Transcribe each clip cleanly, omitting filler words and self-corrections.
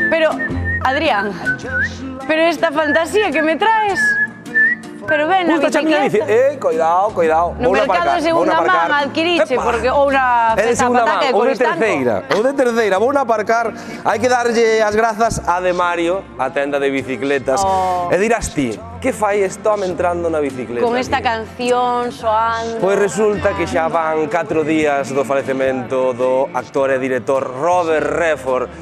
Pero, Adrián, pero esta fantasía que me traes... Pero ven, a bicicleta... Coidado, coidado. No mercado de segunda man adquiriche, porque ou na festa pataca ou de terceira, vou na aparcar, hai que darlle as grazas a De Mario, a tenda de bicicletas, e dirás ti, que fai este home entrando na bicicleta? Con esta canción soando... Pois resulta que xa van 4 días do falecemento do actor e director Robert Redford,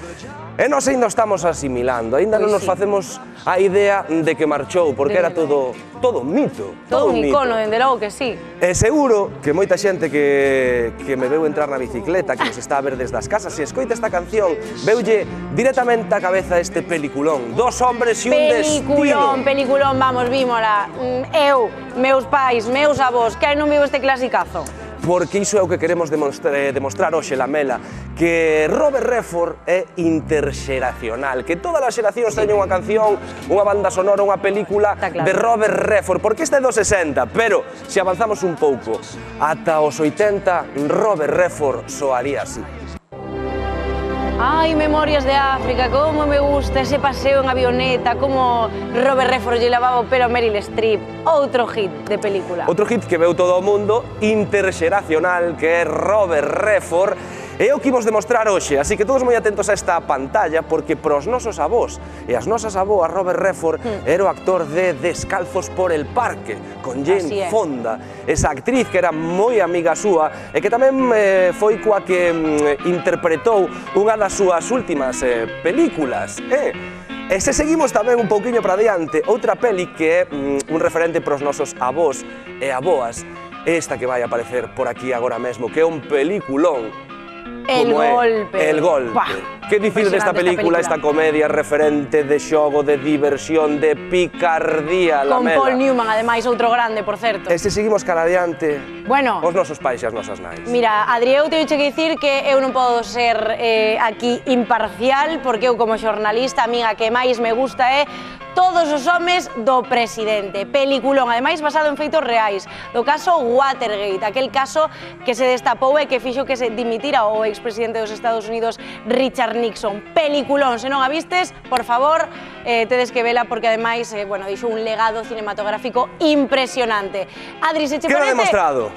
e nós ainda estamos asimilando, ainda non nos facemos a idea de que marchou, porque era todo mito. Todo un icono, dende logo que sí. E seguro que moita xente que me veu entrar na bicicleta, que nos está a ver desde as casas, se escoita esta canción, veulle directamente á cabeza este peliculón, Dos hombres e un destino. Peliculón, vamos, vímola. Eu, meus pais, meus avós, que non vivo este clasicazo? Porque iso é o que queremos demostrar hoxe, Lamela, que Robert Redford é interxeracional, que todas as xeracións teñen unha canción, unha banda sonora, unha película de Robert Redford, porque esta é dos 60, pero se avanzamos un pouco ata os 80, Robert Redford soaría así. Ai, Memorias de África, como me gusta ese paseo en avioneta, como Robert Redford lle lavaba o pelo a Meryl Streep. Outro hit de película. Outro hit que veu todo o mundo, interxeracional, que é Robert Redford, é o que imos demostrar hoxe, así que todos moi atentos a esta pantalla, porque pros nosos avós e as nosas avós, Robert Redford era o actor de Descalzos por el Parque, con Jane Fonda, esa actriz que era moi amiga súa e que tamén foi coa que interpretou unha das súas últimas películas. E se seguimos tamén un pouquiño para diante, outra peli que é un referente pros nosos avós e aboas, esta que vai aparecer por aquí agora mesmo, que é un peliculón. El Golpe. El Golpe. Que dicir desta película, esta comedia referente de xogo, de diversión, de picardía, Lamela? Con Paul Newman, ademais, outro grande, por certo. E se seguimos cara adiante, bueno, os nosos pais e as nosas nais. Mira, Adri, eu teño que dicir que eu non podo ser aquí imparcial, porque eu como xornalista, a min a que máis me gusta é Todos os homes do presidente, peliculón, ademais basado en feitos reais, do caso Watergate, aquel caso que se destapou e que fixo que se dimitira o expresidente dos Estados Unidos, Richard Nixon. Peliculón, se non a vistes, por favor, tedes que vela porque ademais, bueno, dixo un legado cinematográfico impresionante. Adri, se che parece... Queda demostrado.